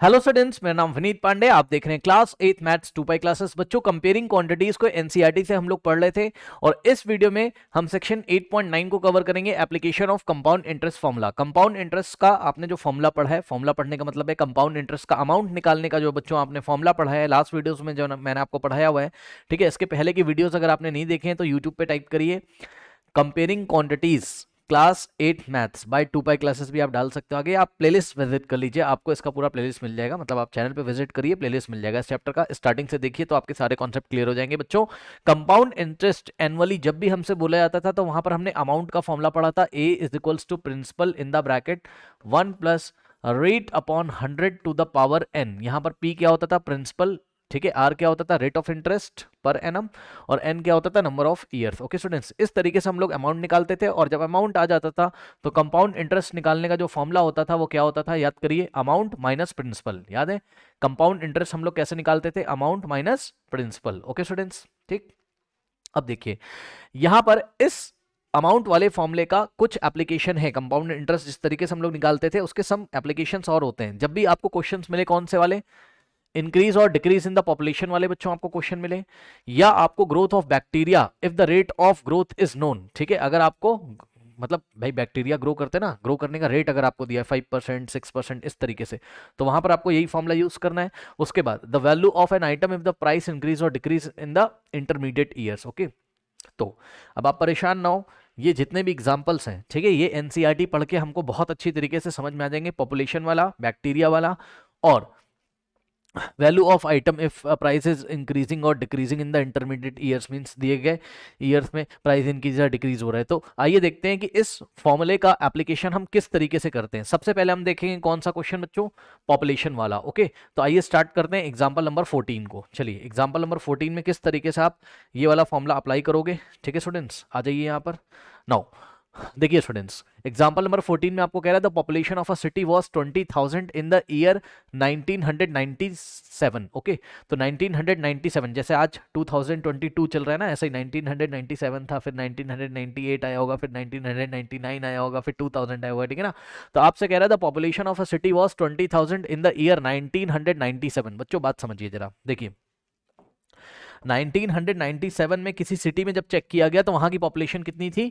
Hello students, मेरा नाम विनीत पांडे। आप देख रहे हैं क्लास 8 मैथ्स 2 पाई क्लासेस। बच्चों, कंपेयरिंग क्वांटिटीज को एनसीईआरटी से हम लोग पढ़ रहे थे और इस वीडियो में हम सेक्शन 8.9 को कवर करेंगे, application of compound interest formula. Compound interest का आपने जो फॉर्मूला पढ़ा है, फॉर्मूला पढ़ने का मतलब है कंपाउंड इंटरेस्ट का अमाउंट निकालने का जो बच्चों आपने फॉर्मूला पढ़ा है लास्ट वीडियोज में, जो मैंने आपको पढ़ाया हुआ है। ठीक है, इसके पहले की वीडियोज अगर आपने नहीं देखे हैं तो यूट्यूब पे टाइप करिए comparing quantities class 8 maths by 2 pi classes भी आप डाल सकते हो। आगे आप प्लेलिस्ट विजिट कर लीजिए, आपको इसका पूरा प्लेलिस्ट मिल जाएगा। मतलब आप चैनल पे विजिट करिए, प्लेलिस्ट मिल जाएगा इस चैप्टर का, स्टार्टिंग से देखिए तो आपके सारे कॉन्सेप्ट क्लियर हो जाएंगे। बच्चों, कंपाउंड इंटरेस्ट एनुअली जब भी हमसे बोला जाता था तो वहां पर हमने अमाउंट का फॉर्मूला पढ़ा था, A is equals to principal in the bracket 1 plus rate upon 100 to the power n. यहां पर पी क्या होता था? प्रिंसिपल। ठीक है, आर क्या होता था? Rate of interest per annum, और एन क्या होता था? Number of years. Okay students, इस तरीके से हम लोग अमाउंट निकालते थे और जब अमाउंट आ जाता था तो कंपाउंड इंटरेस्ट निकालने का जो फॉर्मूला होता था वो क्या होता था? याद करिए, अमाउंट माइनस प्रिंसिपल। याद है कंपाउंड इंटरेस्ट हम लोग कैसे निकालते थे? Amount minus principal. Okay students, ठीक। अब देखिए यहां पर इस अमाउंट वाले फॉर्मूले का कुछ एप्लीकेशन है। कंपाउंड इंटरेस्ट जिस तरीके से हम लोग निकालते थे उसके सम एप्लीकेशंस और होते हैं। जब भी आपको क्वेश्चंस मिले, कौन से वाले? इंक्रीज और डिक्रीज इन द पॉपुलेशन वाले बच्चों आपको क्वेश्चन मिले, या आपको growth of bacteria if the rate of growth is known. ठीक है, अगर आपको मतलब भाई बैक्टीरिया ग्रो करते ना, ग्रो करने का रेट अगर आपको दिया है 5%, 6%, इस तरीके से, तो वहां पर आपको यही फॉर्मूला यूज करना है। उसके बाद the value of an item if the price increase और decrease in the intermediate years. Okay, तो अब आप परेशान ना हो, ये जितने भी एग्जांपल्स हैं, ठीक है, ये एनसीईआरटी पढ़ के हमको बहुत अच्छी तरीके से समझ में आ जाएंगे। पॉपुलेशन वाला, बैक्टीरिया वाला, और value of item if price is increasing और decreasing in the intermediate years, means दिए गए ईयर्स में प्राइस इंक्रीज या डिक्रीज हो रहा है। तो आइए देखते हैं कि इस फॉर्मूले का एप्लीकेशन हम किस तरीके से करते हैं। सबसे पहले हम देखेंगे कौन सा क्वेश्चन बच्चों? पॉपुलेशन वाला। ओके, तो आइए स्टार्ट करते हैं एग्जाम्पल नंबर 14 को। चलिए, एग्जाम्पल नंबर 14 में किस तरीके से आप ये वाला फॉर्मूला अप्लाई करोगे। ठीक है स्टूडेंट्स, आ जाइए यहाँ पर। नाउ देखिए स्टूडेंट्स, एग्जांपल नंबर 14 में आपको कह रहा है the population of a city was 20,000 in the year 1997। Okay, तो 1997, जैसे आज 2022 चल रहा है ना, ऐसे ही 1997 था, फिर 1998 आया होगा, फिर 1999 आया होगा, फिर 2000 आया होगा। ठीक है ना, तो आपसे कह रहा है the population of a city was 20,000 in the year 1997। बच्चों बात समझिए जरा, देखिए 1997 में किसी सिटी में जब चेक किया गया तो वहां की पॉपुलेशन कितनी थी?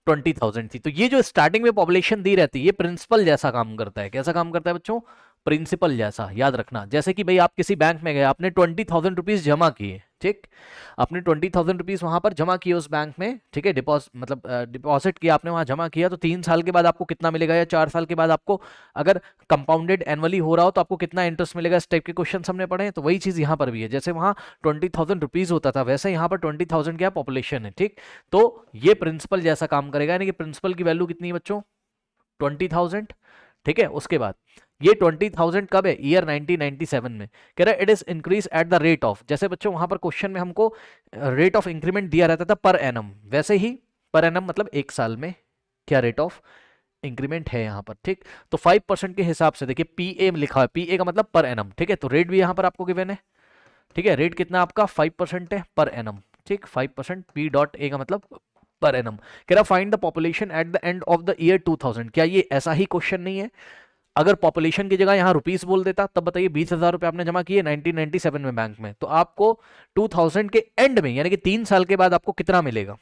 20,000 थी। तो ये जो स्टार्टिंग में पॉपुलेशन दी रहती है, ये प्रिंसिपल जैसा काम करता है। कैसा काम करता है बच्चों? प्रिंसिपल जैसा। याद रखना, जैसे कि भाई आप किसी बैंक में गए, आपने 20,000 रुपीज जमा किए, ठीक, आपने 20,000 रुपीज वहां पर जमा किए उस बैंक में, ठीक है, डिपॉजिट मतलब डिपॉजिट किया आपने, वहां जमा किया, तो 3 साल के बाद आपको कितना मिलेगा, या 4 साल के बाद आपको अगर कंपाउंडेड एनुअली हो रहा हो तो आपको कितना इंटरेस्ट मिलेगा। इस टाइप के क्वेश्चन हमने पढ़े हैं। तो वही चीज यहाँ पर भी है, जैसे वहां 20,000 रुपीज होता था, वैसे यहाँ पर 20,000 क्या पॉपुलेशन है। ठीक, तो ये प्रिंसिपल जैसा काम करेगा, यानी कि प्रिंसिपल की वैल्यू कितनी है बच्चों? 20,000। ठीक है, उसके बाद ये 20,000 कब है? ईयर 1997 में। कह रहा है it is increase at the rate of, जैसे बच्चों वहां पर क्वेश्चन में हमको रेट ऑफ इंक्रीमेंट दिया रहता था पर एनम, वैसे ही पर एनम मतलब एक साल में क्या रेट ऑफ इंक्रीमेंट है यहाँ पर। ठीक, तो 5% के हिसाब से देखिए, पी ए लिखा है, पी ए का मतलब पर एनम। ठीक है, तो रेट भी यहाँ पर आपको गिवन है। ठीक है, रेट कितना आपका? 5% है पर एनम। ठीक, 5%, पी डॉट ए का मतलब पर एनम। कह रहा find the population at the end of the year 2000। क्या ये ऐसा ही क्वेश्चन नहीं है? अगर पॉपुलेशन की जगह यहां रुपीस बोल देता, तब बताइए 20,000 रुपए आपने जमा किए 1997 में बैंक में, तो आपको 2000 के एंड में, यानी कि 3 साल के बाद आपको कितना मिलेगा?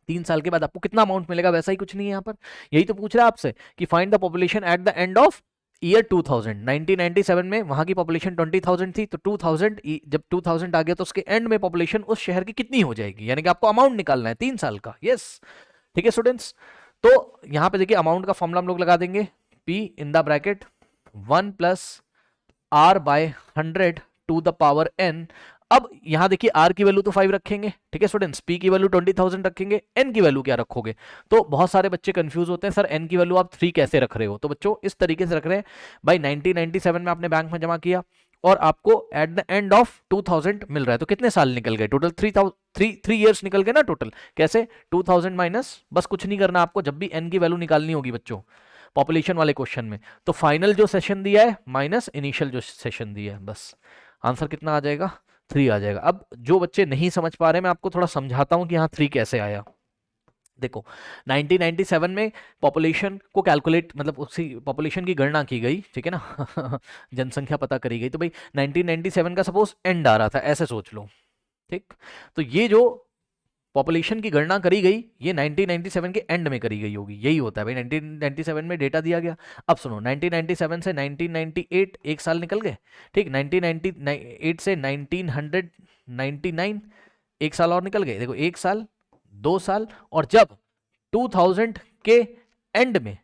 3 साल के बाद आपको कितना अमाउंट मिलेगा? वैसा ही कुछ नहीं है यहाँ पर। यही तो पूछ रहा है आपसे कि find the population at the end of year 2000। 1997 में वहां की पॉपुलेशन 20,000 थी, तो 2000 जब 2000 आ गया तो उसके एंड में पॉपुलेशन उस शहर की कितनी हो जाएगी, यानी कि आपको अमाउंट निकालना है 3 साल का। यस, ठीक है स्टूडेंट्स, तो यहां पे देखिए अमाउंट का फॉर्मूला हम लोग लगा देंगे, P in the bracket 1 plus R by 100 to the power n। अब यहां देखिए R की वैल्यू तो 5 रखेंगे, ठीक है स्टूडेंट्स, P की वैल्यू 20,000 रखेंगे, N की वैल्यू क्या रखोगे? तो बहुत सारे बच्चे कंफ्यूज होते हैं, सर N की वैल्यू आप 3 कैसे रख रहे हो? तो बच्चों इस तरीके से रख रहे हैं, भाई 1997 में आपने बैंक में जमा किया और आपको एट द एंड ऑफ 2000 मिल रहा है, तो कितने साल निकल गए टोटल? 3 ईयर्स निकल गए ना टोटल। कैसे? 2000 माइनस, बस कुछ नहीं करना आपको, जब भी N की वैल्यू निकालनी होगी बच्चों पॉपुलेशन वाले क्वेश्चन में, तो फाइनल जो सेशन दिया है माइनस इनिशियल जो सेशन दिया है, बस आंसर कितना आ जाएगा? 3 आ जाएगा। अब जो बच्चे नहीं समझ पा रहे, मैं आपको थोड़ा समझाता हूं कि यहाँ 3 कैसे आया। देखो 1997 में पॉपुलेशन को कैलकुलेट मतलब उसी पॉपुलेशन की गणना की गई, ठीक है ना जनसंख्या पता करी गई। तो भाई 1997 का सपोज एंड आ रहा था, ऐसे सोच लो, ठीक। तो ये जो पॉपुलेशन की गणना करी गई ये 1997 के एंड में करी गई होगी, यही होता है भाई। 1997 में डेटा दिया गया। अब सुनो 1997 से 1998 एक साल निकल गए, ठीक। 1998 से 1999 एक साल और निकल गए। देखो एक साल, 2 साल, और जब 2000 के एंड में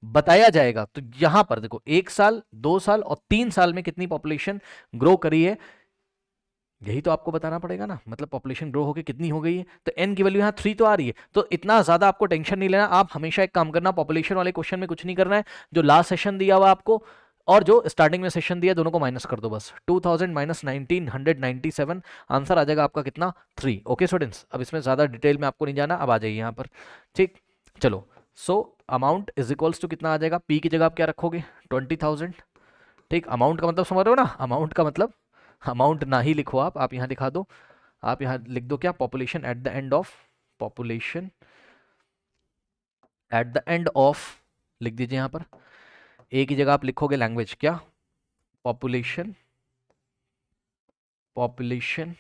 बताया जाएगा तो यहां पर देखो 1 साल, 2 साल और 3 साल में कितनी पॉपुलेशन ग्रो करी है, यही तो आपको बताना पड़ेगा ना। मतलब पॉपुलेशन ग्रो होकर कितनी हो गई है, तो एन की वैल्यू यहाँ 3 तो आ रही है। तो इतना ज्यादा आपको टेंशन नहीं लेना। आप हमेशा एक काम करना, पॉपुलेशन वाले क्वेश्चन में कुछ नहीं करना है। जो लास्ट सेशन दिया हुआ आपको और जो स्टार्टिंग में सेशन दिया, दोनों को माइनस कर दो बस। 2000 माइनस 1997, आंसर आ जाएगा आपका कितना, 3। ओके स्टूडेंट्स, अब इसमें ज्यादा डिटेल में आपको नहीं जाना, अब आ जाइए यहाँ पर, ठीक। चलो, so amount is equals to कितना आ जाएगा, पी की जगह आप क्या रखोगे, 20,000, ठीक। अमाउंट का मतलब समझ रहे हो ना, अमाउंट का मतलब अमाउंट ना ही लिखो आप यहाँ दिखा दो, आप यहाँ लिख दो क्या, population at the end of, population at the end of, लिख दीजिए यहाँ पर। ए की जगह आप लिखोगे लैंग्वेज क्या, population, population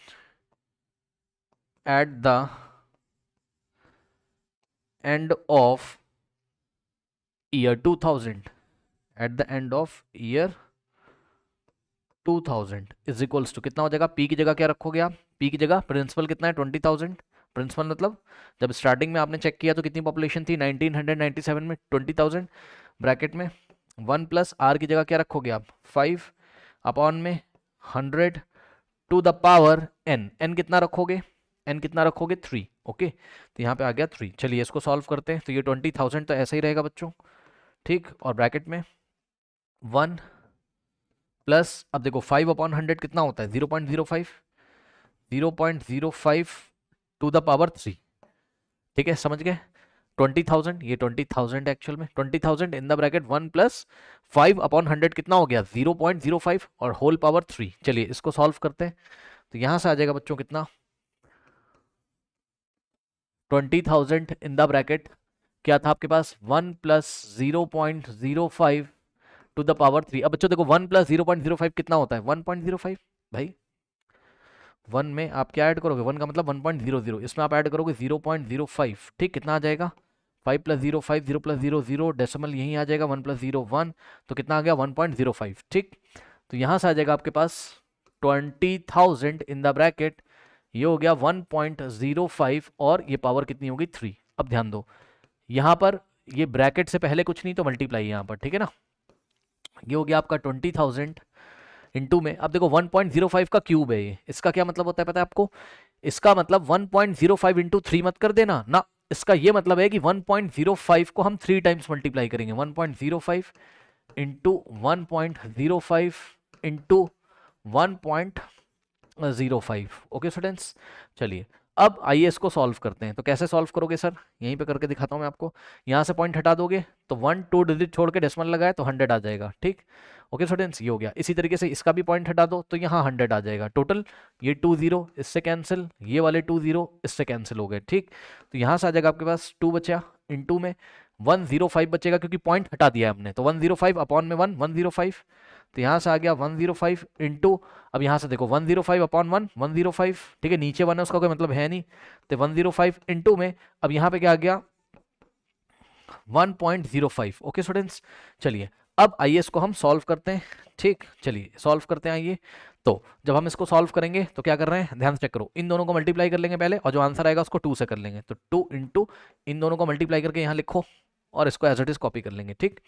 at the end of year 2000, at the end of year 2000 is equals to कितना हो जाएगा, पी की जगह क्या रखोगे आप, पी की जगह प्रिंसिपल कितना है, 20,000। प्रिंसिपल मतलब जब स्टार्टिंग में आपने चेक किया तो कितनी पॉपुलेशन थी 1997 में, 20,000। ब्रैकेट में 1 प्लस आर की जगह क्या रखोगे आप, 5 अपॉन में 100 to the power N, N कितना रखोगे, एन कितना रखोगे, 3। ओके, तो यहाँ पे आ गया 3। चलिए इसको सॉल्व करते हैं। तो ये 20,000 तो ऐसा ही रहेगा बच्चों, ठीक। और ब्रैकेट में 1 प्लस, अब देखो 5 अपॉन 100 कितना होता है, 0.05, 0.05 टू द पावर 3, ठीक है, समझ गए। 20,000, ये 20,000 एक्चुअल में 20,000 इन द ब्रैकेट 1 प्लस 5 अपॉन 100 कितना हो गया, 0.05 और होल पावर 3। चलिए इसको सॉल्व करते हैं। तो यहां से आ जाएगा बच्चों कितना, 20,000 इन द ब्रैकेट क्या था आपके पास, 1 प्लस 0.05 टू द पावर 3। अब बच्चों देखो 1 प्लस 0.05 कितना होता है, 1.05। भाई 1 में आप क्या ऐड करोगे, 1 का मतलब 1.00, इसमें आप ऐड करोगे 0.05, ठीक। कितना आ जाएगा, 5 प्लस 0 5, 0 प्लस 0 0, डेसिमल यहीं आ जाएगा, 1 प्लस 0 1, तो कितना आ गया 1.05, ठीक। तो यहाँ से आ जाएगा आपके पास 20,000 इन द ब्रैकेट, ये हो गया 1.05 और ये पावर कितनी होगी, 3। अब ध्यान दो यहाँ पर ये ब्रैकेट से पहले कुछ नहीं तो मल्टीप्लाई यहाँ पर, ठीक है ना। ये हो गया आपका 20,000 इंटू में, अब देखो 1.05 का क्यूब है ये, इसका क्या मतलब होता है पता है आपको, इसका मतलब 1.05 इंटू 3 मत कर देना ना, इसका ये मतलब है कि 1.05 को हम 3 टाइम्स मल्टीप्लाई करेंगे, 1.05 इंटू 1.05 इंटू 1.05। ओके स्टूडेंट्स, चलिए अब आइए इसको सॉल्व करते हैं। तो कैसे सॉल्व करोगे सर, यहीं पे करके दिखाता हूं मैं आपको। यहां से पॉइंट हटा दोगे तो 1 2 डिजिट छोड़ के डेसिमल लगाए तो 100 आ जाएगा, ठीक। ओके स्टूडेंट्स, ये हो गया। इसी तरीके से इसका भी पॉइंट हटा दो तो यहाँ 100 आ जाएगा टोटल। ये 2 0 इससे कैंसिल, ये वाले 2 0 इससे कैंसिल हो गए, ठीक। तो यहाँ से आ जाएगा आपके पास 2 बचा, इनटू में 105 बचेगा क्योंकि पॉइंट हटा दिया है हमने, तो 105 अपॉन में 1 105, तो यहाँ से आ गया 105 इंटू, अब यहाँ से देखो 105 अपॉन 1 105, ठीक है, नीचे 1 है उसका कोई मतलब है नहीं, तो 105 इंटू में अब यहाँ पे क्या आ गया 1.05। ओके स्टूडेंट्स, चलिए अब आइए इसको हम सॉल्व करते हैं, ठीक। चलिए सॉल्व करते हैं आइए। तो जब हम इसको सॉल्व करेंगे तो क्या कर रहे हैं, ध्यान से चेक करो, इन दोनों को मल्टीप्लाई कर लेंगे पहले और जो आंसर आएगा उसको 2 से कर लेंगे, तो 2 इंटू इन दोनों को मल्टीप्लाई करके यहाँ लिखो और इसको एज इट इज कॉपी कर लेंगे, ठीक।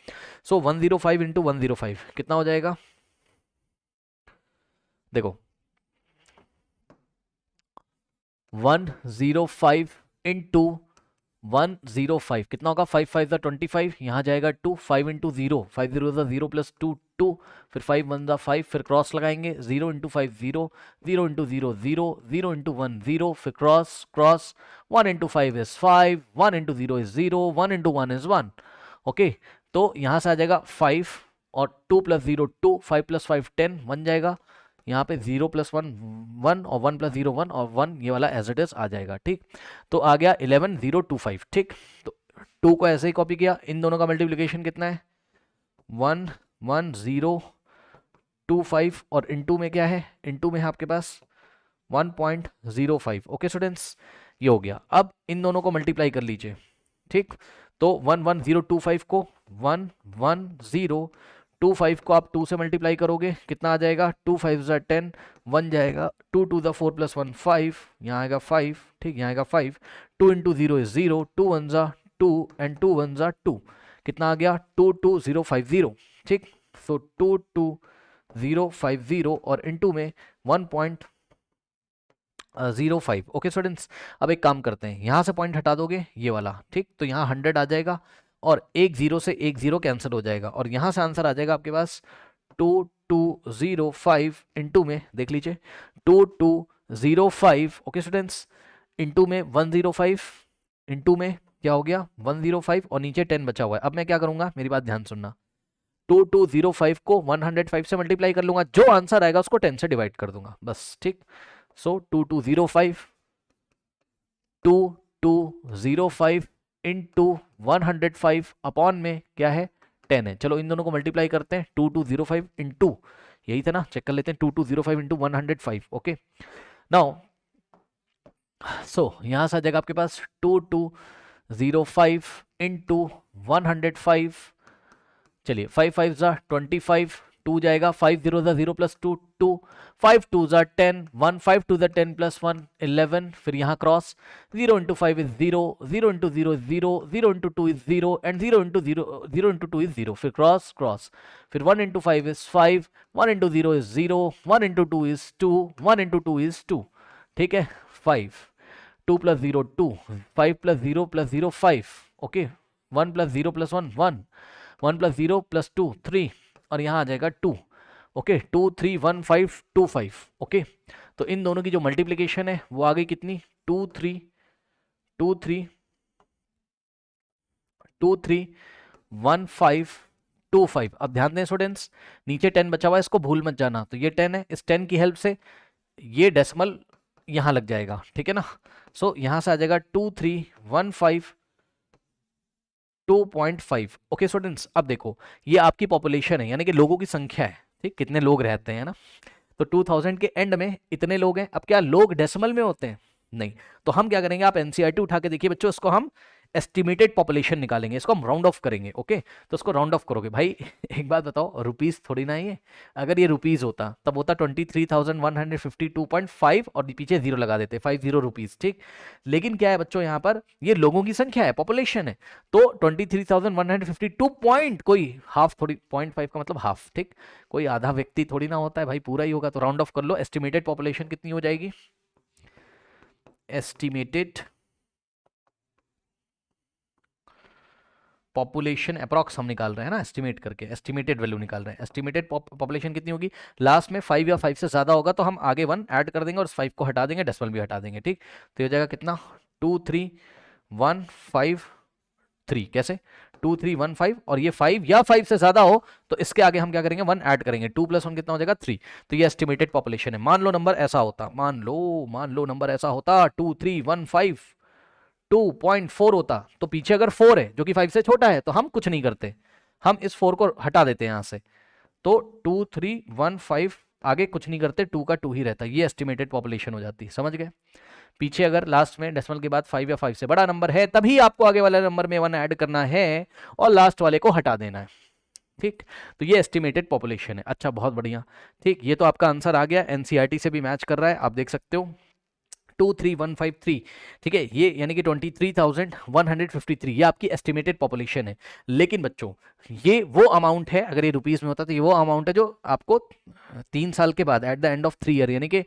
सो 105 इंटू 105 कितना हो जाएगा, देखो 105 इंटू 105 कितना होगा, 5 5 25, यहाँ जाएगा 2, 5 इंटू 0, 5 0 0 प्लस 2 2, फिर 5 1 5, फिर क्रॉस लगाएंगे 0 इंटू 5 0, 0 इंटू 0 0, 0 इंटू 1 0, फिर cross cross, 1 into 5 is 5, 1 into 0 is 0, 1 into 1 is 1। Okay, तो यहाँ से आ जाएगा 5 और 2 प्लस 0 2, 5 प्लस 5 10 बन जाएगा, यहाँ पे 0 + 1 1 और 1 + 0 1 और 1 ये वाला एज इट इज आ जाएगा। ठीक, तो आ गया 11025। ठीक, तो 2 को ऐसे ही कॉपी किया, इन दोनों का मल्टीप्लिकेशन कितना है 11025 और इनटू में क्या है, इनटू में है आपके पास 1.05। ओके स्टूडेंट्स, ये हो गया। अब इन दोनों को मल्टीप्लाई कर लीजिए। ठीक, तो 11025 को 11025 को आप 2 से मल्टीप्लाई करोगे, कितना आ जाएगा 2 5 ज़ा 10, 1 जाएगा, 2 2 ज़ा 4 + 1 5, यहाँ आएगा 5। ठीक, यहाँ आएगा 5, 2 × 0 इज 0, 2 1 ज़ा 2 एंड 2 1 ज़ा 2, कितना आ गया 22050। ठीक, सो 22050 और इनटू में 1.05। ओके स्टूडेंट्स, अब एक काम करते हैं, यहाँ से पॉइंट हटा दोगे ये वाला। ठीक, तो यहाँ 100 आ जाएगा और एक 0 से एक 0 कैंसिल हो जाएगा और यहाँ से आंसर आ जाएगा आपके पास 2205 इनटू में देख लीजिए 2205। ओके स्टूडेंट्स, इनटू में 105, इनटू में क्या हो गया 105 और नीचे 10 बचा हुआ है। अब मैं क्या करूंगा, मेरी बात ध्यान सुनना, 2205 को 105 से मल्टीप्लाई कर लूंगा, जो आंसर आएगा उसको 10 से डिवाइड कर दूंगा बस। ठीक, सो 2205 इंटू 105 अपॉन में क्या है 10 है। चलो इन दोनों को मल्टीप्लाई करते हैं, 2205 इंटू, यही था ना, चेक कर लेते हैं, 2205 इंटू 105। ओके, नाउ सो यहां से आ जाएगा आपके पास 2205 इंटू 105। चलिए 5 5 ज़ा 25, 2 जाएगा, 5 0 ज़ा 0 + 2 2, 5 2 ज़ा 10, 1 5 2 ज़ा 10 + 1 11, फिर यहाँ cross, 0 × 5 is 0, 0 × 0 is 0, 0 × 2 is 0 and 0 × 2 is 0, फिर क्रॉस क्रॉस, फिर 1 × 5 इज 5, 1 × 0 इज 0, 1 × 2 इज 2, 1 × 2 इज 2। ठीक है, 5, 2 + 0 2, 5 + 0 + 0 5। ओके, 1 + 0 + 1 1, 1 + 0 + 2 3 और यहाँ आ जाएगा 2। ओके, 2 3 1 5 2 5। ओके, तो इन दोनों की जो मल्टीप्लिकेशन है वो आ गई कितनी 2 3 2 3 2 3 1 5 2 5। अब ध्यान दें स्टूडेंट्स, नीचे 10 बचा हुआ है, इसको भूल मत जाना। तो ये 10 है, इस 10 की हेल्प से ये डेसिमल यहाँ लग जाएगा। ठीक है ना, सो यहाँ से आ जाएगा 2 3 1 5 2.5। ओके स्टूडेंट्स, अब देखो ये आपकी पॉपुलेशन है, यानी कि लोगों की संख्या है। ठीक, कितने लोग रहते हैं ना, तो 2000 के एंड में इतने लोग हैं। अब क्या लोग डेसिमल में होते हैं? नहीं। तो हम क्या करेंगे, आप एनसीईआरटी उठा के देखिए बच्चों, इसको हम एस्टिमेटेड पॉपुलेशन निकालेंगे, इसको हम राउंड ऑफ करेंगे। ओके, तो इसको राउंड ऑफ करोगे भाई। एक बात बताओ, रुपीस थोड़ी ना ये, अगर ये रुपीस होता तब होता 23,152.5 और पीछे जीरो लगा देते 50 रुपीस। ठीक, लेकिन क्या है बच्चों, यहाँ पर ये लोगों की संख्या है, पॉपुलेशन है, तो 23,152 पॉइंट, कोई हाफ थोड़ी, 0.5 का मतलब हाफ। ठीक, कोई आधा व्यक्ति थोड़ी ना होता है भाई, पूरा ही होगा। तो राउंड ऑफ कर लो, एस्टिमेटेड पॉपुलेशन कितनी हो जाएगी, एस्टिमेटेड पॉपुलेशन अप्रॉक्स हम निकाल रहे हैं ना, एस्टिमेट करके, एस्टिमेटेड वैल्यू निकाल रहे हैं। एस्टिमेटेड पॉपुलेशन कितनी होगी, लास्ट में 5 या 5 से ज़्यादा होगा तो हम आगे 1 ऐड कर देंगे और 5 को हटा देंगे, डेसिमल भी हटा देंगे। ठीक, तो ये हो जाएगा कितना 2 3 1 5 3। कैसे 2 3 1 5 और ये 5 या 5 से ज़्यादा हो तो इसके आगे हम क्या करेंगे 1 ऐड करेंगे, 2 + 1 कितना हो जाएगा 3। तो ये एस्टिमेटेड पॉपुलेशन है। मान लो नंबर ऐसा होता, मान लो नंबर ऐसा होता 2 3 1 5 2.4 होता, तो पीछे अगर 4 है जो कि 5 से छोटा है तो हम कुछ नहीं करते, हम इस 4 को हटा देते हैं यहां से। तो 2 3 1 5 आगे कुछ नहीं करते, 2 का 2 ही रहता है, ये एस्टिमेटेड पॉपुलेशन हो जाती है। समझ गए? पीछे अगर लास्ट में डेसिमल के बाद 5 या 5 से बड़ा नंबर है तभी आपको आगे वाले नंबर में 1 ऐड करना है और लास्ट वाले को हटा देना है। ठीक, तो ये एस्टिमेटेड पॉपुलेशन है। अच्छा, बहुत बढ़िया। ठीक, ये तो आपका आंसर आ गया, एनसीईआरटी से भी मैच कर रहा है, आप देख सकते हो 23153। ठीक है, ये यानी कि 23,153 ये आपकी एस्टिमेटेड पॉपुलेशन है। लेकिन बच्चों ये वो अमाउंट है, अगर ये रुपीस में होता तो ये वो अमाउंट है जो आपको 3 साल के बाद eight the end of 3 year यानी कि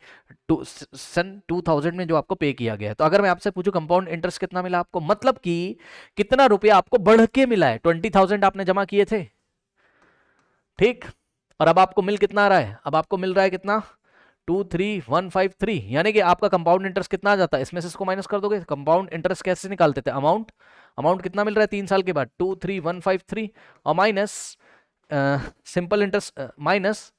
सन 2000 में जो आपको पे किया गया है। तो अगर मैं आपसे पूछूं कंपाउंड इंटरेस्ट कितना मिला आपको, मतलब कि कितना रुपया आपको बढ़ के मिला है। 20,000 आपने जमा किए थे, ठीक, और अब आपको मिल कितना आ रहा है, अब आपको मिल रहा है कितना 23153, यानी कि आपका कंपाउंड इंटरेस्ट कितना आ जाता है, इसमें से इसको माइनस कर दोगे। कंपाउंड इंटरेस्ट कैसे निकालते थे, अमाउंट कितना मिल रहा है 3 साल के बाद 23153 और minus simple interest minus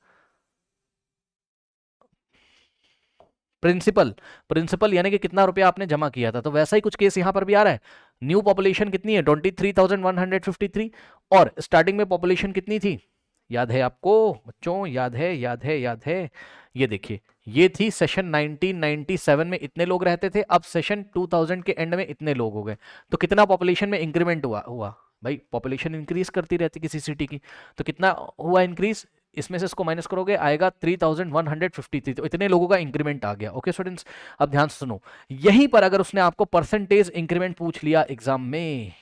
principal यानी कि कितना रुपया आपने जमा किया था। तो वैसा ही कुछ केस यहां पर भी आ रहा है। न्यू पॉपुलेशन कितनी है 23,153 और स्टार्टिंग में पॉपुलेशन कितनी थी, याद है आपको बच्चों, याद है। ये देखिए, ये थी सेशन 1997 में इतने लोग रहते थे, अब सेशन 2000 के एंड में इतने लोग हो गए। तो कितना पॉपुलेशन में इंक्रीमेंट हुआ भाई, पॉपुलेशन इंक्रीज करती रहती किसी सिटी की, तो कितना हुआ इंक्रीज, इसमें से इसको माइनस करोगे आएगा 3153। तो इतने लोगों का इंक्रीमेंट आ गया। ओके स्टूडेंट्स, अब ध्यान से सुनो, यहीं पर अगर उसने आपको परसेंटेज इंक्रीमेंट पूछ लिया एग्जाम में,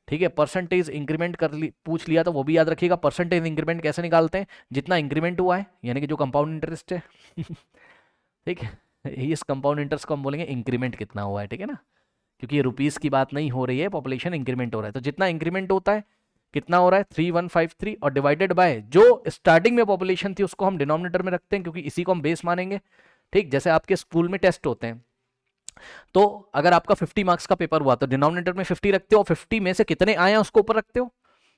ठीक है, परसेंटेज इंक्रीमेंट पूछ लिया, तो वो भी याद रखिएगा। परसेंटेज इंक्रीमेंट कैसे निकालते हैं, जितना इंक्रीमेंट हुआ है यानी कि जो कंपाउंड इंटरेस्ट है ठीक है, इस कंपाउंड इंटरेस्ट को हम बोलेंगे इंक्रीमेंट कितना हुआ है, ठीक है ना, क्योंकि ये रुपीस की बात नहीं हो रही है, पॉपुलेशन इंक्रीमेंट हो रहा है। तो जितना इंक्रीमेंट होता है कितना हो रहा है 3153 और डिवाइडेड बाय जो स्टार्टिंग में पॉपुलेशन थी उसको हम डिनोमिनेटर में रखते हैं, क्योंकि इसी को हम बेस मानेंगे। ठीक, जैसे आपके स्कूल में टेस्ट होते हैं, तो अगर आपका 50 मार्क्स का पेपर हुआ तो डिनोमिनेटर में 50 रखते हो, 50 में से कितने आए हैं उसको ऊपर रखते हो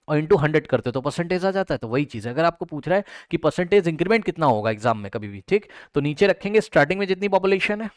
और इंटू 100 करते हो तो परसेंटेज आ जाता है। तो वही चीज है, अगर आपको पूछ रहा है कि परसेंटेज इंक्रीमेंट कितना होगा एग्जाम में कभी भी, ठीक, तो नीचे रखेंगे स्टार्टिंग में जितनी पॉपुलेशन है,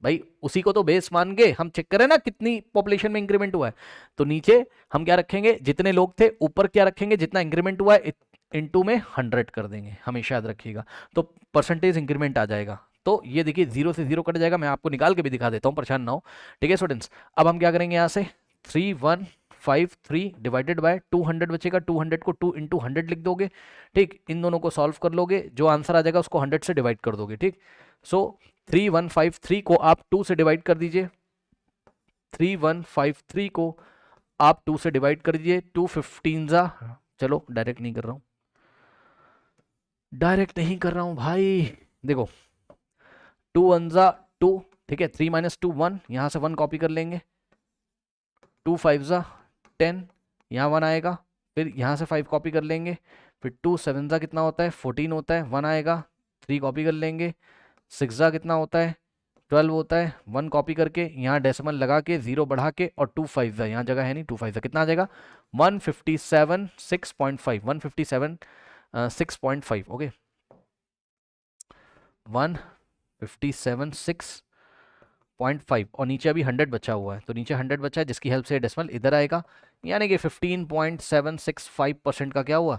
भाई उसी को तो बेस मान के हम चेक करें ना कितनी पॉपुलेशन में इंक्रीमेंट हुआ है। तो नीचे हम क्या रखेंगे, जितने लोग थे, ऊपर क्या रखेंगे, जितना इंक्रीमेंट हुआ है इंटू में 100 कर देंगे, हमेशा याद रखिएगा, तो परसेंटेज इंक्रीमेंट आ जाएगा। तो ये देखिए 0 से 0 कट जाएगा, मैं आपको निकाल के भी दिखा देता हूँ, परेशान ना हो। ठीक है स्टूडेंट्स, अब हम क्या करेंगे, यहाँ से 3153 डिवाइडेड बाय 200 बचेगा, 200 को 2 इंटू 100 लिख दोगे। ठीक, इन दोनों को सॉल्व कर लोगे, जो आंसर आ जाएगा उसको 100 से डिवाइड कर दोगे। ठीक, सो 3153 को आप 2 से डिवाइड कर दीजिए, 3153 को आप 2 से डिवाइड कर दीजिए, 2 15 चलो डायरेक्ट नहीं कर रहा हूं भाई, देखो 2 1 2, ठीक है, 3 - 2 1, यहां से 1 कॉपी कर लेंगे, 2 5 10, यहाँ 1 आएगा, फिर यहाँ से 5 कॉपी कर लेंगे, फिर 2 7 कितना होता है 14 होता है, 1 आएगा, 3 कॉपी कर लेंगे, 6 कितना होता है 12 होता है, 1 कॉपी करके यहाँ डेसिमल लगा के 0 बढ़ा के, और 2 5 यहाँ जगह है नहीं, 2 5 कितना आ जाएगा 157 6.5, 157 6.5, ओके 157 6.5, और नीचे अभी 100 बचा हुआ है, तो नीचे 100 बचा है जिसकी हेल्प से डेसिमल इधर आएगा, यानी कि 15.765% का क्या हुआ,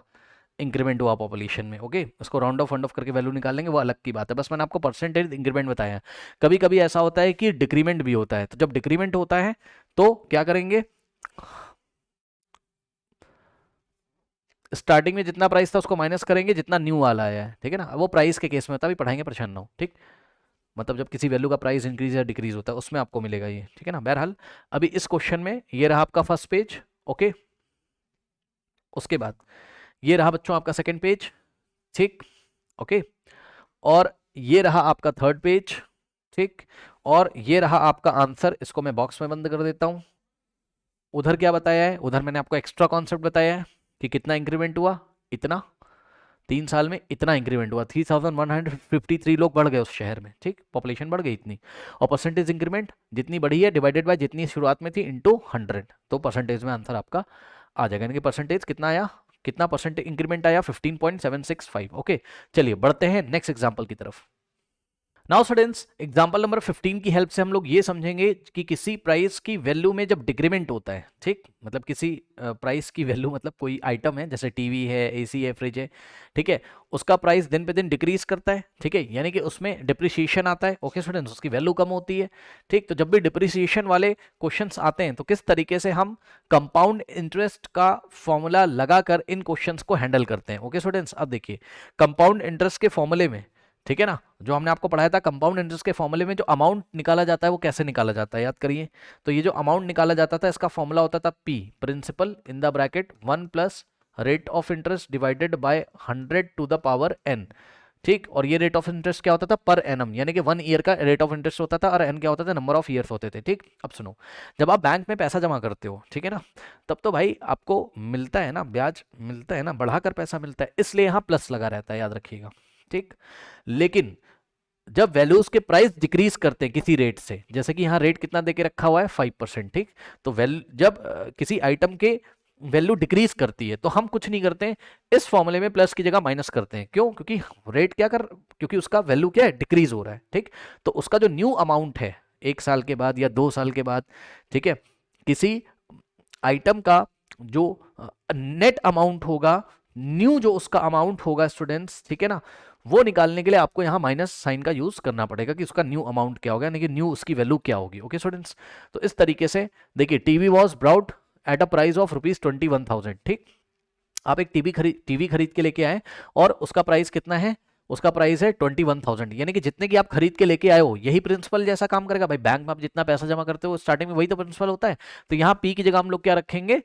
इंक्रीमेंट हुआ पॉपुलेशन में। ओके, उसको राउंड ऑफ करके वैल्यू निकाल लेंगे, वो अलग की बात है, बस मैंने आपको परसेंटेज इंक्रीमेंट बताया है। कभी कभी ऐसा होता है कि डिक्रीमेंट भी होता है, तो जब डिक्रीमेंट होता है तो क्या करेंगे, स्टार्टिंग में जितना प्राइस था उसको माइनस करेंगे जितना न्यू वाला आया है, ठीक है ना, वो प्राइस के केस में होता है, अभी पढ़ाएंगे, परेशान ना हो। ठीक, मतलब जब किसी वैल्यू का प्राइस इंक्रीज या डिक्रीज होता है उसमें आपको मिलेगा ये, ठीक है ना। बहरहाल अभी इस क्वेश्चन में ये रहा आपका फर्स्ट पेज, ओके, उसके बाद ये रहा बच्चों आपका सेकंड पेज, ठीक, ओके, और ये रहा आपका थर्ड पेज, ठीक, और ये रहा आपका आंसर, इसको मैं बॉक्स में बंद कर देता हूं। उधर क्या बताया है, उधर मैंने आपको एक्स्ट्रा कॉन्सेप्ट बताया है कि कितना इंक्रीमेंट हुआ, इतना 3 साल में इतना इंक्रीमेंट हुआ, 3153 लोग बढ़ गए उस शहर में, ठीक, पॉपुलेशन बढ़ गई इतनी, और परसेंटेज इंक्रीमेंट जितनी बढ़ी है डिवाइडेड बाय जितनी शुरुआत में थी इंटू 100, तो परसेंटेज में आंसर आपका आ जाएगा, यानी कि परसेंटेज कितना आया, कितना परसेंट इंक्रीमेंट आया 15.765। ओके, चलिए बढ़ते हैं नेक्स्ट एग्जांपल की तरफ। नाउ स्टूडेंट्स, एग्जांपल नंबर 15 की हेल्प से हम लोग ये समझेंगे कि किसी प्राइस की वैल्यू में जब डिक्रीमेंट होता है, ठीक, मतलब किसी प्राइस की वैल्यू, मतलब कोई आइटम है जैसे टीवी है, एसी है, फ्रिज है, ठीक है, उसका प्राइस दिन पे दिन डिक्रीज करता है, ठीक है, यानी कि उसमें डिप्रिसिएशन आता है। ओके स्टूडेंट्स, उसकी वैल्यू कम होती है, ठीक, तो जब भी डिप्रिसिएशन वाले क्वेश्चंस आते हैं तो किस तरीके से हम कंपाउंड इंटरेस्ट का फॉर्मूला लगाकर इन क्वेश्चंस को हैंडल करते हैं। ओके स्टूडेंट्स, अब देखिए कंपाउंड इंटरेस्ट के फॉर्मूले में, ठीक है ना, जो हमने आपको पढ़ाया था कंपाउंड इंटरेस्ट के फॉर्मूले में जो अमाउंट निकाला जाता है वो कैसे निकाला जाता है, याद करिए। तो ये जो अमाउंट निकाला जाता था इसका फॉर्मूला होता था P, principal in the bracket 1 plus rate of interest divided by 100 to the power n, ठीक, और ये रेट ऑफ इंटरेस्ट क्या होता था पर एनम, यानी कि 1 ईयर का रेट ऑफ इंटरेस्ट होता था, और n क्या होता था, नंबर ऑफ ईयर्स होते थे। ठीक, अब सुनो, जब आप बैंक में पैसा जमा करते हो, ठीक है ना, तब तो भाई आपको मिलता है ना, ब्याज मिलता है ना, बढ़ाकर पैसा मिलता है, इसलिए यहाँ प्लस लगा रहता है, याद रखिएगा। ठीक, लेकिन जब वैल्यूज के प्राइस डिक्रीज करते हैं किसी रेट से, जैसे कि यहाँ रेट कितना देके रखा हुआ है 5%, ठीक, तो जब किसी आइटम के वैल्यू डिक्रीज करती है, तो हम कुछ नहीं करते हैं, इस फॉर्मूले में प्लस की जगह माइनस करते हैं। क्यों? क्योंकि रेट क्या कर, क्योंकि उसका वैल्यू क्या है, डिक्रीज हो रहा है। ठीक, तो उसका जो न्यू अमाउंट है 1 साल के बाद या 2 साल के बाद, ठीक है, किसी आइटम का जो नेट अमाउंट होगा, न्यू जो उसका अमाउंट होगा स्टूडेंट्स, ठीक है ना, वो निकालने के लिए आपको यहाँ माइनस साइन का यूज करना पड़ेगा कि उसका न्यू अमाउंट क्या होगा, यानी कि न्यू उसकी वैल्यू क्या होगी। ओके स्टूडेंट्स, तो इस तरीके से देखिए, TV was brought at a price of ₹21,000। ठीक, आप एक टीवी खरीद के लेके आए और उसका प्राइस कितना है, उसका प्राइस है 21,000, यानी कि जितने की आप खरीद के लेके आए हो, यही प्रिंसिपल जैसा काम करेगा भाई। बैंक में आप जितना पैसा जमा करते हो स्टार्टिंग में, वही तो प्रिंसिपल होता है। तो यहाँ पी की जगह हम लोग क्या रखेंगे,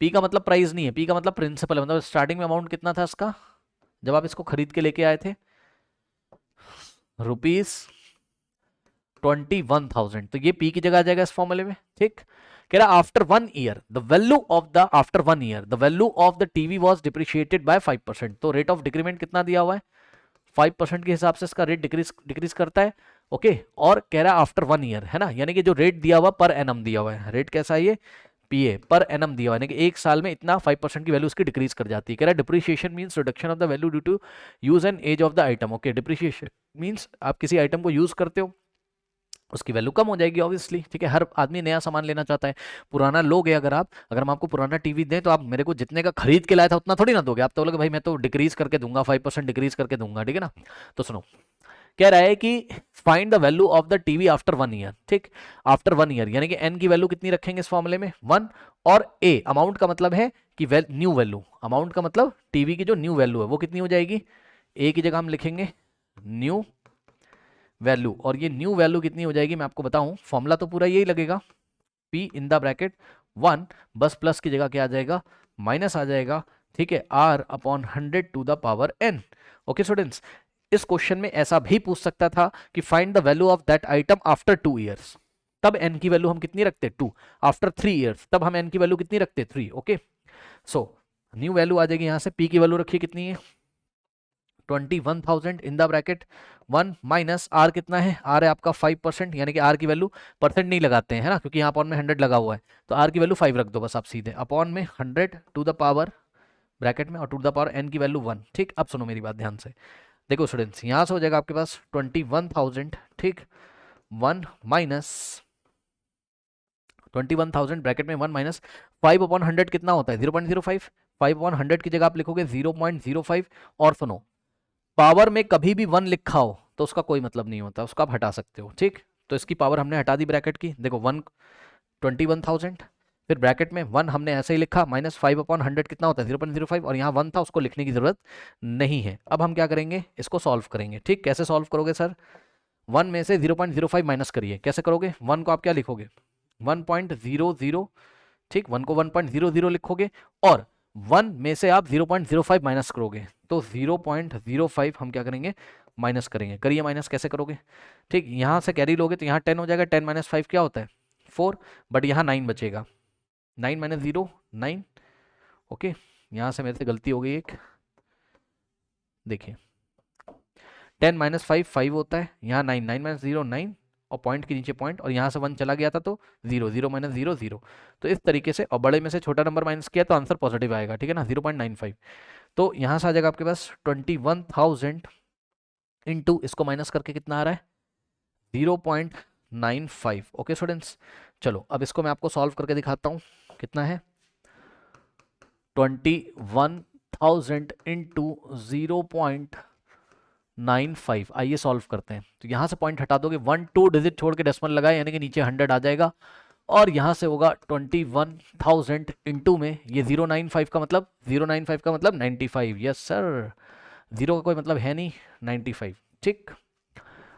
पी का मतलब प्राइस नहीं है, पी का मतलब प्रिंसिपल है, मतलब स्टार्टिंग में अमाउंट कितना था इसका, जब आप इसको खरीद के लेके आए थे, ₹21,000, तो ये पी की जगह आ जाएगा इस फॉर्मूले में। ठीक, कह रहा after 1 year the value of the after 1 year the value of the TV was depreciated by 5%। तो रेट ऑफ डिक्रीमेंट कितना दिया हुआ है, 5% के हिसाब से इसका रेट डिक्रीज करता है। ओके, और कह रहा है आफ्टर 1 ईयर, है ना, यानी कि जो रेट दिया हुआ पर एनम दिया हुआ है, रेट कैसा है ये, पीए पर एनम दिया हुआ है, यानी कि 1 साल में इतना 5% की वैल्यू उसकी डिक्रीज कर जाती है। कह रहा है depreciation means reduction of the value due to use and age of the item. Okay, depreciation means आप किसी आइटम को यूज करते हो, उसकी वैल्यू कम हो जाएगी ऑब्वियसली। ठीक है, हर आदमी नया सामान लेना चाहता है, पुराना लोगे अगर हम आपको पुराना टीवी दें तो आप मेरे को जितने का खरीद के लाया था उतना थोड़ी ना दोगे, आप तो बोलोगे भाई मैं तो डिक्रीज करके दूंगा, 5% डिक्रीज करके दूंगा। ठीक है ना, तो सुनो, कह रहा है कि find the value of the TV after 1 year. ठीक, आफ्टर 1 ईयर यानी कि एन की वैल्यू कितनी रखेंगे इस फॉर्मूले में, 1, और ए अमाउंट का मतलब है कि न्यू वैल्यू, अमाउंट का मतलब टीवी की जो न्यू वैल्यू है वो कितनी हो जाएगी, ए की जगह हम लिखेंगे न्यू वैल्यू, और ये न्यू वैल्यू कितनी हो जाएगी मैं आपको बताऊं, फॉर्मूला तो पूरा यही लगेगा, पी इन द ब्रैकेट 1, बस प्लस की जगह क्या आ जाएगा, माइनस आ जाएगा। ठीक है, R upon 100 to the power N. Okay students, इस क्वेश्चन में ऐसा भी पूछ सकता था कि find the value of that item after 2 years, तब एन की वैल्यू हम कितनी रखते, 2, आफ्टर 3 ईयर्स तब हम एन की वैल्यू कितनी रखते, 3। ओके, सो न्यू वैल्यू आ जाएगी, यहां से पी की वैल्यू रखिए कितनी है, 21,000 in the bracket 1 minus R कितना है, आर है आपका 5%, यानी कि आर की वैल्यू परसेंट नहीं लगाते हैं, है ना, क्योंकि यहाँ अपॉन में 100 लगा हुआ है, तो आर की वैल्यू 5 रख दो बस आप सीधे, अपॉन में 100 टू द पावर ब्रैकेट में और टू द पावर एन की वैल्यू 1। ठीक, अब सुनो मेरी बात ध्यान से, देखो स्टूडेंट्स, यहाँ से हो जाएगा आपके पास 21,000, ठीक, 1 माइनस 21,000 ब्रैकेट में 1 माइनस 5 अपॉन 100 कितना होता है, 0.05, 5 अपॉन 100 की जगह आप लिखोगे 0.05, और सुनो पावर में कभी भी 1 लिखा हो तो उसका कोई मतलब नहीं होता, उसका आप हटा सकते हो। ठीक, तो इसकी पावर हमने हटा दी ब्रैकेट की, देखो 21,000, फिर ब्रैकेट में 1 हमने ऐसे ही लिखा, माइनस 5 अपॉन 100 कितना होता है, 0.05, और यहाँ 1 था उसको लिखने की जरूरत नहीं है। अब हम क्या करेंगे, इसको सॉल्व करेंगे। ठीक, कैसे सॉल्व करोगे सर, 1 में से 0.05 माइनस करिए, कैसे करोगे, 1 को आप क्या लिखोगे 1.00, ठीक, 1 को 1.00 लिखोगे, और 1 में से आप 0.05 माइनस करोगे, तो 0.05 हम क्या करेंगे, माइनस करेंगे। करिए माइनस, कैसे करोगे, ठीक, यहाँ से कैरी लोगे तो यहाँ 10 हो जाएगा, 10 माइनस 5 क्या होता है, 4, बट यहाँ 9 बचेगा, 9 माइनस 0 9। ओके, यहाँ से मेरे से गलती हो गई एक, देखिए 10 माइनस 5 5 होता है, यहाँ 9, 9 माइनस 0 9, और पॉइंट के नीचे पॉइंट, और यहाँ से 1 चला गया था तो 0, 0 माइनस 0 0। तो इस तरीके से, और बड़े में से छोटा नंबर माइनस किया तो आंसर पॉजिटिव आएगा। ठीक है ना, 0.95, तो यहाँ से आ जाएगा आपके पास 21,000 इंटू, इसको माइनस करके कितना आ रहा है, 0.95। ओके स्टूडेंट्स, चलो अब इसको मैं आपको सॉल्व करके दिखाता हूँ, कितना है 21,000 इंटू 0.95, आइए सॉल्व करते हैं। तो यहाँ से पॉइंट हटा दोगे, 1 2 डिजिट छोड़ के डेसिमल लगाए, यानी कि नीचे 100 आ जाएगा, और यहाँ से होगा 21,000 इंटू में ये 0.95 का मतलब, 0.95 का मतलब 95, यस सर, 0 का कोई मतलब है नहीं, 95। ठीक,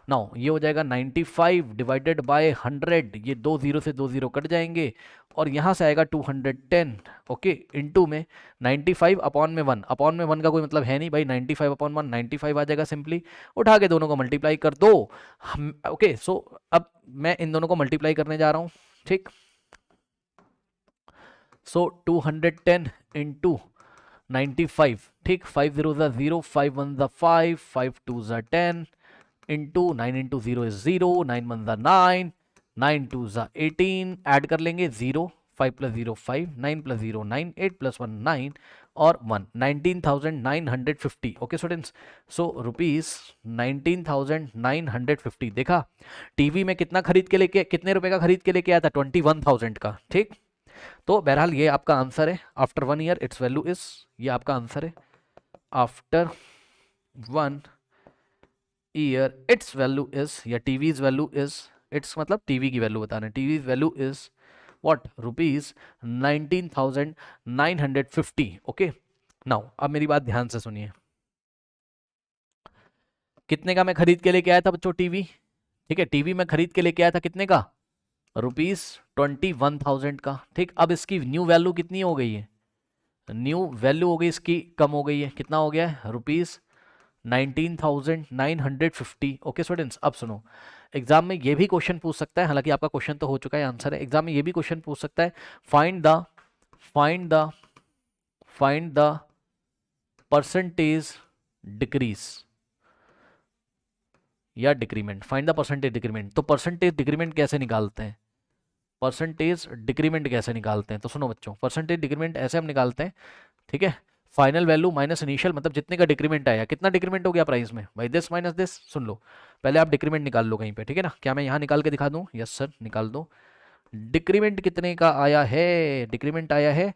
नाउ ये हो जाएगा 95 डिवाइडेड बाय 100, ये 2 0 से 2 0 कट जाएंगे, और यहाँ से आएगा 210। ओके, इनटू में 95 अपॉन में 1, अपॉन में 1 का कोई मतलब है नहीं भाई, 95 अपॉन 1 95 आ जाएगा, सिंपली उठा के दोनों को मल्टीप्लाई कर दो। ओके, सो अब मैं इन दोनों को मल्टीप्लाई करने जा रहा हूँ। ठीक, सो 210 इंटू 95, ठीक, 5 0 0, 5 1 5, 5 2 10, इंटू 9 इंटू 0 इज 0, 9 1 9, 9 2 18, ऐड कर लेंगे 0 5 + 0 5, 9 + 0 9, 8 + 1 9 और 1 19,950। Okay students, so rupees 19,950। देखा टीवी में कितना खरीद के लेके, कितने रुपए का खरीद के लेके आया था, 21,000 का। ठीक, तो बहरहाल ये आपका आंसर है। After 1 year it's value is, ये आपका आंसर है। After 1 year it's value is, या टीवीज वैल्यू इज, इट्स मतलब टीवी की वैल्यू बता रहे हैं, TVs value is what, rupees 19,950। Okay, now अब मेरी बात ध्यान से सुनिए। कितने का मैं खरीद के लेके आया था बच्चों टीवी? ठीक है, टीवी में खरीद के लेके आया था कितने का, रुपीज 21,000 का। ठीक, अब इसकी न्यू वैल्यू कितनी हो गई है, न्यू वैल्यू हो गई इसकी, कम हो गई है, कितना हो गया है, रुपीज 19,950। ओके स्टूडेंट्स, अब सुनो, एग्जाम में ये भी क्वेश्चन पूछ सकता है, हालांकि आपका क्वेश्चन तो हो चुका है, आंसर है। एग्जाम में ये भी क्वेश्चन पूछ सकता है, find the find the percentage decrease या decrement, find the percentage decrement. तो परसेंटेज डिक्रीमेंट कैसे निकालते हैं, परसेंटेज डिक्रीमेंट कैसे निकालते हैं? तो सुनो बच्चों, परसेंटेज डिक्रीमेंट ऐसे हम निकालते हैं, ठीक है, फाइनल वैल्यू माइनस इनिशियल, मतलब जितने का डिक्रीमेंट आया, कितना डिक्रीमेंट हो गया प्राइस में भाई, दिस माइनस दिस। सुन लो, पहले आप डिक्रीमेंट निकाल लो कहीं पे, ठीक है ना। क्या मैं यहाँ निकाल के दिखा दूँ? यस सर, निकाल दो। डिक्रीमेंट कितने का आया है, डिक्रीमेंट आया है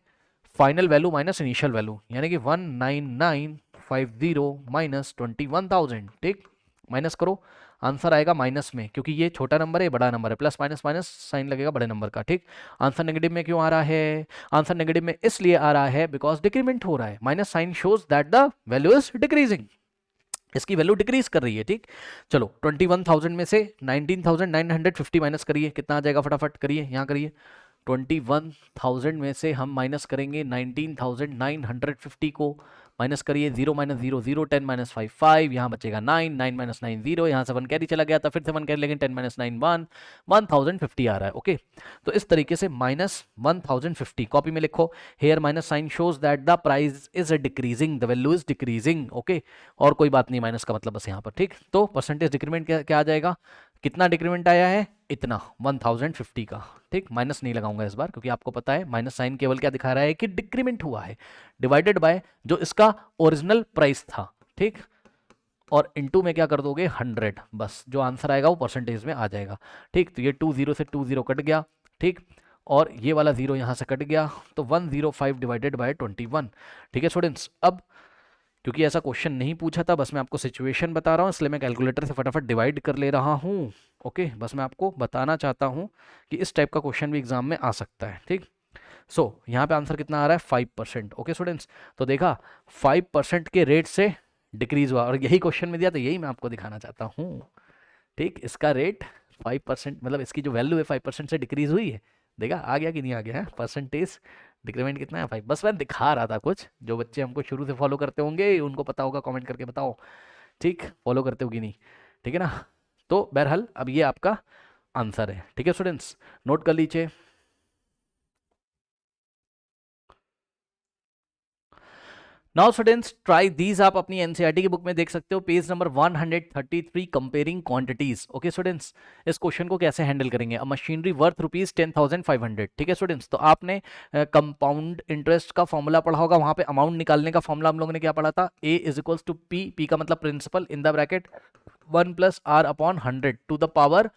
final value minus initial value, यानी कि 19950 माइनस 21,000। ठीक, माइनस करो, आंसर आएगा माइनस में, क्योंकि ये छोटा नंबर है, बड़ा नंबर है, प्लस माइनस माइनस साइन लगेगा बड़े नंबर का। ठीक, आंसर नेगेटिव में क्यों आ रहा है? आंसर नेगेटिव में इसलिए आ रहा है बिकॉज डिक्रीमेंट हो रहा है, minus sign shows that the value is decreasing, इसकी वैल्यू डिक्रीज कर रही है। ठीक, चलो 21,000 में से 19,950 माइनस करिए, कितना आ जाएगा, फटाफट करिए, यहाँ करिए। 21,000 में से हम माइनस करेंगे 19,950 को, माइनस करिए, 0 माइनस 0 0, 10 माइनस 5 5, यहाँ बचेगा 9, 9 माइनस 9 0, यहाँ से 1 कैरी चला गया था, फिर से 1 कैरी, लेकिन 10 माइनस 9 1, 1050 आ रहा है। ओके, तो इस तरीके से माइनस 1050 कॉपी में लिखो, here minus sign shows that the price is decreasing, the value is decreasing. Okay, और कोई बात नहीं, माइनस का मतलब बस यहाँ पर। ठीक, तो परसेंटेज डिक्रीमेंट क्या आ जाएगा, कितना डिक्रीमेंट आया है, इतना 1050 का। ठीक, माइनस नहीं लगाऊंगा इस बार, क्योंकि आपको पता है माइनस साइन केवल क्या दिखा रहा है कि डिक्रीमेंट हुआ है, डिवाइडेड बाय जो इसका ओरिजिनल प्राइस था। ठीक, और इनटू में क्या कर दोगे, 100, बस जो आंसर आएगा वो परसेंटेज में आ जाएगा। ठीक, तो ये 20 से 20 कट गया। ठीक, और ये वाला 0 यहाँ से कट गया, तो 105 डिवाइडेड बाय 21। ठीक है स्टूडेंट्स, अब क्योंकि ऐसा क्वेश्चन नहीं पूछा था, बस मैं आपको सिचुएशन बता रहा हूँ, इसलिए मैं कैलकुलेटर से फटाफट डिवाइड कर ले रहा हूँ। ओके, बस मैं आपको बताना चाहता हूँ कि इस टाइप का क्वेश्चन भी एग्जाम में आ सकता है। ठीक, सो यहाँ पे आंसर कितना आ रहा है, 5%। ओके स्टूडेंट्स, तो देखा 5% के रेट से डिक्रीज हुआ, और यही क्वेश्चन में दिया, तो यही मैं आपको दिखाना चाहता हूँ। ठीक, इसका रेट 5%, मतलब इसकी जो वैल्यू है 5% से डिक्रीज हुई है। देखा आ गया कि नहीं आ गया है, परसेंटेज डिक्रीमेंट कितना है, 5। बस मैं दिखा रहा था, कुछ जो बच्चे हमको शुरू से फॉलो करते होंगे उनको पता होगा, कमेंट करके बताओ। ठीक, फॉलो करते हो कि नहीं, ठीक है ना। तो बहरहाल अब ये आपका आंसर है। ठीक है स्टूडेंट्स, नोट कर लीजिए। नाउ स्टूडेंट्स ट्राई दीज, आप अपनी एनसीईआरटी की बुक में देख सकते हो, page number 133, comparing quantities. Okay students, इस क्वेश्चन को कैसे हैंडल करेंगे, अ मशीनरी वर्थ ₹10,500। ठीक है स्टूडेंट्स, तो आपने कंपाउंड इंटरेस्ट का फॉर्मूला पढ़ा होगा, वहां पे अमाउंट निकालने का फॉर्मूला हम लोगों ने क्या पढ़ा था, A is equals to P, P का मतलब principal, in the bracket 1 + R/100 to the power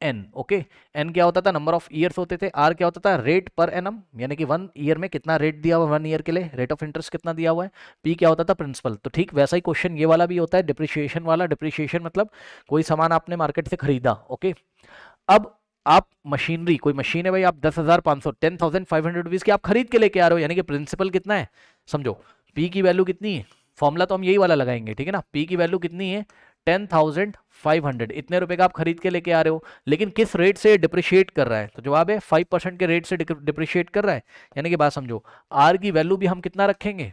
n। Okay, n क्या होता था, नंबर ऑफ ईयर्स होते थे, r क्या होता था, रेट पर एनम, यानी कि 1 ईयर में कितना रेट दिया हुआ, 1 ईयर के लिए रेट ऑफ इंटरेस्ट कितना दिया हुआ है, p क्या होता था, प्रिंसिपल। तो ठीक वैसा ही क्वेश्चन ये वाला भी होता है, डिप्रिशिएशन वाला। डिप्रिशिएशन मतलब कोई सामान आपने मार्केट से खरीदा। ओके, अब आप मशीनरी, कोई मशीन है भाई, आप 10,500 ₹10,500 की आप खरीद के लेके आ रहे हो, यानी कि प्रिंसिपल कितना है, समझो p की वैल्यू कितनी है, फॉर्मूला तो हम यही वाला लगाएंगे, ठीक है ना। p की वैल्यू कितनी है, 10,500, इतने रुपए का आप खरीद के लेके आ रहे हो, लेकिन किस रेट से डिप्रिशिएट कर रहा है, तो जवाब है 5% के रेट से डिप्रिशिएट कर रहा है, यानी कि बात समझो, आर की वैल्यू भी हम कितना रखेंगे,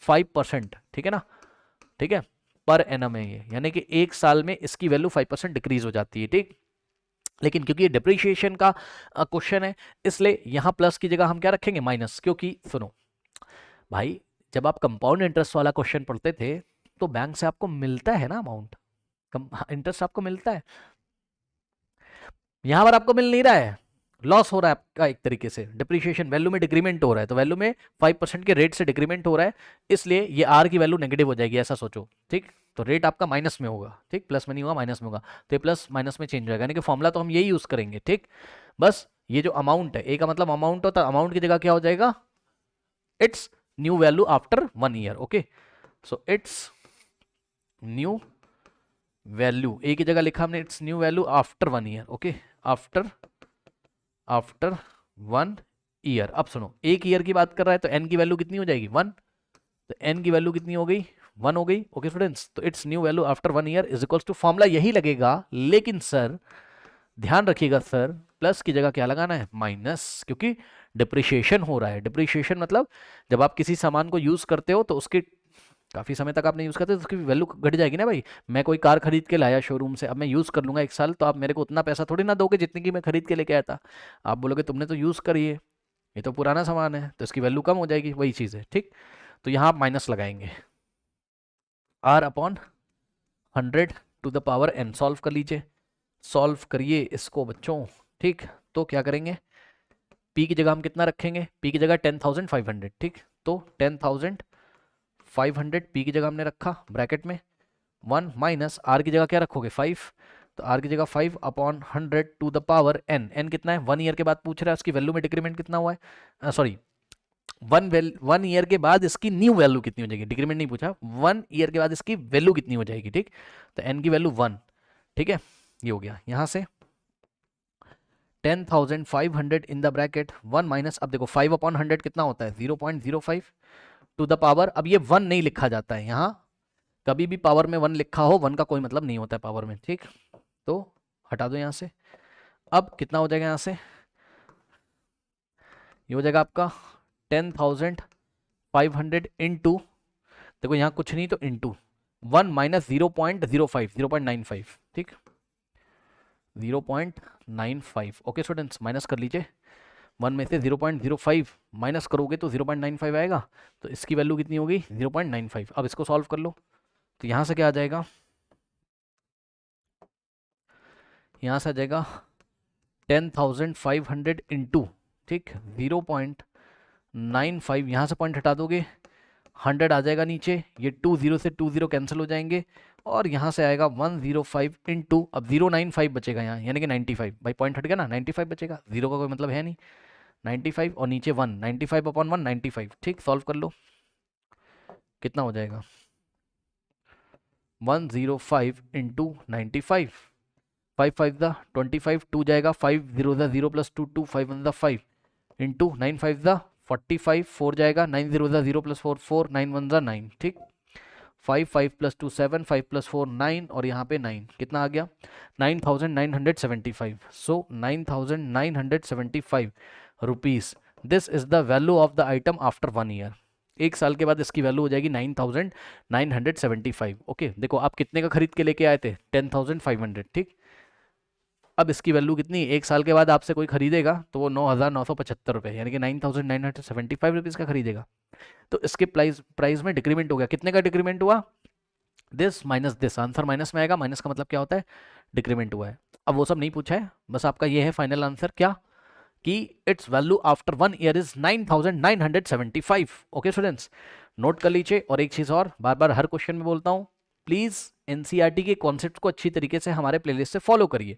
5%। ठीक है ना, ठीक है, पर एनम है ये, यानी कि एक साल में इसकी वैल्यू 5% डिक्रीज हो जाती है। ठीक, लेकिन क्योंकि ये डिप्रिशिएशन का क्वेश्चन है, इसलिए यहां प्लस की जगह हम क्या रखेंगे, माइनस। क्योंकि सुनो भाई, जब आप कंपाउंड इंटरेस्ट वाला क्वेश्चन पढ़ते थे, तो बैंक से आपको मिलता है ना अमाउंट, इंटरेस्ट आपको मिलता है, यहां पर आपको मिल नहीं रहा है, लॉस हो रहा है आपका एक तरीके से, डिप्रिशिएशन वैल्यू में डिक्रीमेंट हो रहा है, तो वैल्यू में 5% के रेट से डिक्रीमेंट हो रहा है, इसलिए ये आर की वैल्यू नेगेटिव हो जाएगी, ऐसा सोचो, ठीक। तो रेट आपका माइनस में होगा, ठीक, प्लस में नहीं होगा, माइनस में होगा, तो ये प्लस माइनस में चेंज हो जाएगा, यानी कि फॉर्मूला तो हम यही यूज करेंगे, ठीक। बस ये जो अमाउंट है, ए का मतलब अमाउंट होता है, अमाउंट की जगह क्या हो जाएगा, its new value after 1 year, okay. So its new value, A की जगह लिखा हमने its new value after 1 year, okay, after 1 year. अब सुनो, एक ईयर की बात कर रहा है तो एन की वैल्यू कितनी हो जाएगी, 1, तो एन की वैल्यू कितनी हो गई, 1 हो गई, ओके स्टूडेंट्स। तो its new value after 1 year is equals to, formula यही लगेगा, लेकिन सर ध्यान रखिएगा सर, प्लस की जगह क्या लगाना है, माइनस, क्योंकि डिप्रिशिएशन हो रहा है। डिप्रिशिएशन मतलब जब आप किसी सामान को यूज करते हो तो उसकी काफी समय तक आप नहीं यूज करते तो उसकी वैल्यू घट जाएगी ना भाई। मैं कोई कार खरीद के लाया शोरूम से, अब मैं यूज कर लूंगा 1 साल, तो आप मेरे को उतना पैसा थोड़ी ना दोगे जितनी की मैं खरीद के लेके आया था। आप बोलोगे तुमने तो यूज करी है, ये तो पुराना सामान है, तो इसकी वैल्यू कम हो जाएगी, वही चीज है, ठीक। तो यहाँ आप माइनस लगाएंगे, R upon 100 to the power n. Solve कर लीजिए, सॉल्व करिए इसको बच्चों, ठीक। तो क्या करेंगे, पी की जगह हम कितना रखेंगे, पी की जगह 10,500, ठीक। तो 10,500 पी की जगह हमने रखा ब्रैकेट में, 1 माइनस आर की जगह क्या रखोगे, 5, तो आर की जगह 5 upon 100 to the power N. N कितना है, 1 ईयर के बाद पूछ रहा है, उसकी वैल्यू में डिक्रीमेंट कितना हुआ है, सॉरी 1 ईयर के बाद इसकी न्यू वैल्यू कितनी हो जाएगी, डिक्रीमेंट नहीं पूछा, 1 ईयर के बाद इसकी वैल्यू कितनी हो जाएगी, ठीक। तो एन की वैल्यू 1, ठीक है, ये हो गया। यहां से 10,500 इन द ब्रैकेट 1 माइनस, अब देखो 5 अपॉन 100 कितना होता है, 0.05 टू द पावर। अब ये 1 नहीं लिखा जाता है यहाँ, कभी भी पावर में 1 लिखा हो 1 का कोई मतलब नहीं होता है पावर में, ठीक। तो हटा दो यहाँ से। अब कितना हो जाएगा यहाँ से, ये हो जाएगा आपका 10,500 इंटू, देखो यहाँ कुछ नहीं तो इंटू 1 माइनस 0.05, 0.95, ठीक, 0.95, ओके स्टूडेंट्स, माइनस कर लीजिए, 1 में से 0.05 माइनस करोगे तो 0.95 आएगा, तो इसकी वैल्यू कितनी होगी, 0.95। अब इसको सॉल्व कर लो, तो यहाँ से क्या आ जाएगा, यहाँ से आ जाएगा 10,500 इंटू, ठीक, 0.95, यहाँ से पॉइंट हटा दोगे, 100 आ जाएगा नीचे, ये 20 से 20 कैंसिल हो जाएंगे, और यहाँ से आएगा 105 इंटू, अब 095 बचेगा यहाँ, यानी कि 95, भाई पॉइंट हट गया ना, 95 बचेगा, जीरो का कोई मतलब है नहीं, 95 और नीचे 1, 95 अपॉन 1 95, ठीक। सॉल्व कर लो, कितना हो जाएगा, 105 इंटू 95, 5 5 द 25, 2 जाएगा, 5 0 the 0 plus 2 2, 5 1 the 5 into 9 5 the 45, 4 जाएगा, 9 0 द 0 प्लस 4 4, 9 1 द 9, ठीक। 5 5 प्लस 2 7, 5 प्लस 4 9, और यहाँ पे 9 कितना आ गया, 9,975। सो 9,975 rupees, this is the value of the item after 1 year. 1 साल के बाद इसकी वैल्यू हो जाएगी 9,975, ओके। देखो आप कितने का खरीद के लेके आए थे, 10,500, ठीक। अब इसकी वैल्यू कितनी, 1 साल के बाद आपसे कोई खरीदेगा तो वो 9,975 रुपये, यानी कि 9,975 रुपीज़ का खरीदेगा। तो इसके प्राइस में डिक्रीमेंट हो गया, कितने का डिक्रीमेंट हुआ, this minus this, answer minus में आएगा, माइनस का मतलब क्या होता है, डिक्रीमेंट हुआ है। अब वो सब नहीं पूछा है, बस आपका ये है फाइनल आंसर, क्या कि it's value after 1 year is 9,975, okay students, note कर लीजिए। और एक चीज़ और, बार बार हर क्वेश्चन में बोलता हूँ, प्लीज़ एनसीईआरटी के कॉन्सेप्ट को अच्छी तरीके से हमारे प्लेलिस्ट से फॉलो करिए,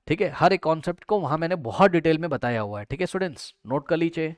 ठीक है। हर एक कॉन्सेप्ट को वहाँ मैंने बहुत डिटेल में बताया हुआ है, ठीक है स्टूडेंट्स, नोट कर लीजिए।